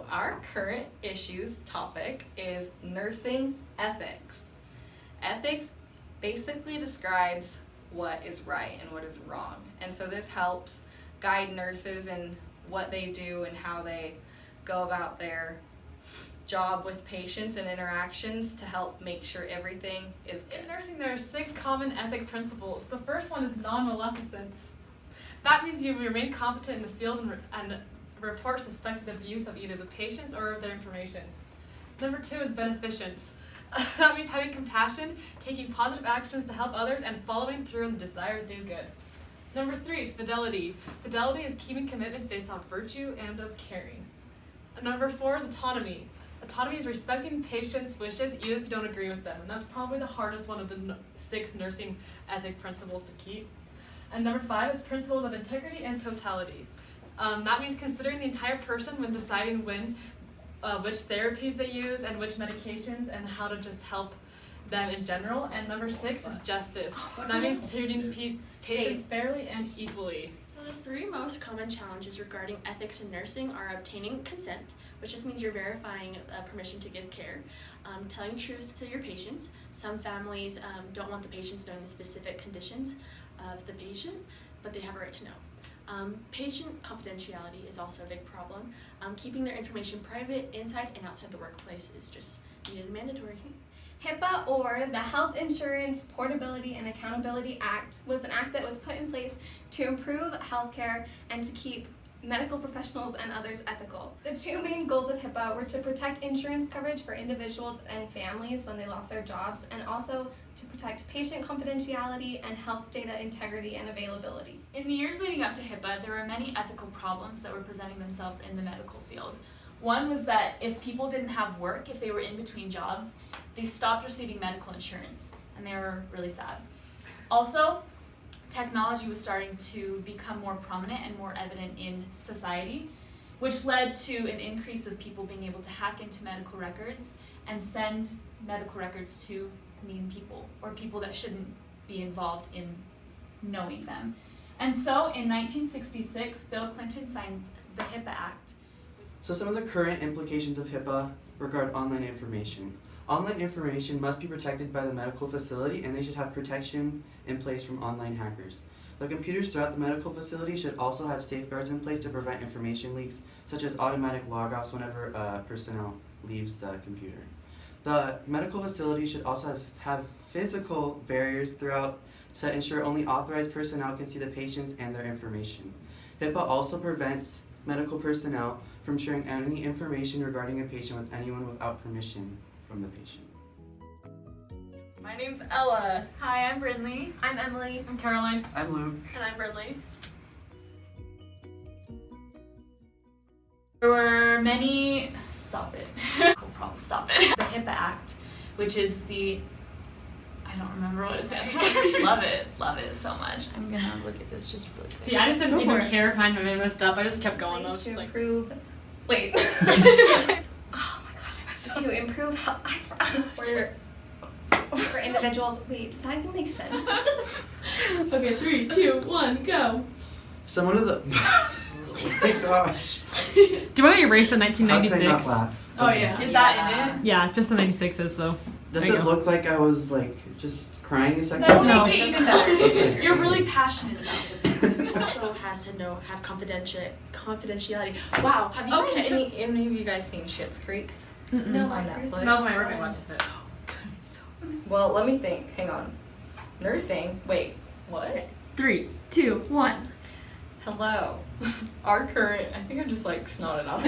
our current issues topic is nursing ethics. Ethics basically describes what is right and what is wrong. And so this helps guide nurses in what they do and how they go about their job with patients and interactions to help make sure everything is good. In nursing, there are 6 common ethic principles. The first one is non-maleficence. That means you remain competent in the field and report suspected abuse of either the patients or of their information. Number 2 is beneficence. That means having compassion, taking positive actions to help others, and following through on the desire to do good. Number 3 is fidelity. Fidelity is keeping commitments based on virtue and of caring. And number 4 is autonomy. Autonomy is respecting patients' wishes even if you don't agree with them. And that's probably the hardest one of the 6 nursing ethic principles to keep. And number 5 is principles of integrity and totality. That means considering the entire person when deciding which therapies they use and which medications and how to just help them in general. And number 6 is justice. That means treating patients fairly and equally. So the 3 most common challenges regarding ethics in nursing are obtaining consent, which just means you're verifying permission to give care, telling truth to your patients. Some families don't want the patients knowing the specific conditions of the patient, but they have a right to know. Patient confidentiality is also a big problem. Keeping their information private inside and outside the workplace is just needed and mandatory. HIPAA, or the Health Insurance Portability and Accountability Act, was an act that was put in place to improve healthcare and to keep medical professionals and others ethical. The 2 main goals of HIPAA were to protect insurance coverage for individuals and families when they lost their jobs, and also to protect patient confidentiality and health data integrity and availability. In the years leading up to HIPAA, there were many ethical problems that were presenting themselves in the medical field. One was that if people didn't have work, if they were in between jobs, they stopped receiving medical insurance, and they were really sad. Also, technology was starting to become more prominent and more evident in society, which led to an increase of people being able to hack into medical records and send medical records to mean people, or people that shouldn't be involved in knowing them. And so in 1966, Bill Clinton signed the HIPAA Act. So some of the current implications of HIPAA regard online information. Online information must be protected by the medical facility, and they should have protection in place from online hackers. The computers throughout the medical facility should also have safeguards in place to prevent information leaks, such as automatic log-offs whenever personnel leaves the computer. The medical facility should also have physical barriers throughout to ensure only authorized personnel can see the patients and their information. HIPAA also prevents medical personnel from sharing any information regarding a patient with anyone without permission from the patient. My name's Ella. Hi, I'm Brinley. I'm Emily. I'm Caroline. I'm Luke. And I'm Brinley. There were many, stop it. The HIPAA Act, which is I don't remember what it stands for. Love it so much. I'm gonna look at this just really quick. See, I just didn't even care if I messed up. I just kept going. I was To just like, improve. Wait. Oh my gosh, I messed up. To improve health. For individuals. Wait, does that even make sense? okay, 3, 2, 1, go. So one of the oh my gosh. Do you want to erase the How can I 1996? not laugh? Oh yeah. Is that in it? Yeah, just the 96s though. Does There you it go. look like I was like just crying a second That'll ago? make it even better. You're really passionate about it. It also has to have confidentiality. Wow. Have you guys, any of you guys seen Schitt's Creek? No, On I Netflix? No, my roommate watches it. Well, let me think. Hang on. Nursing. Wait. What? Okay. 3, 2, 1. Hello. Our current. I think I'm just like snotting off.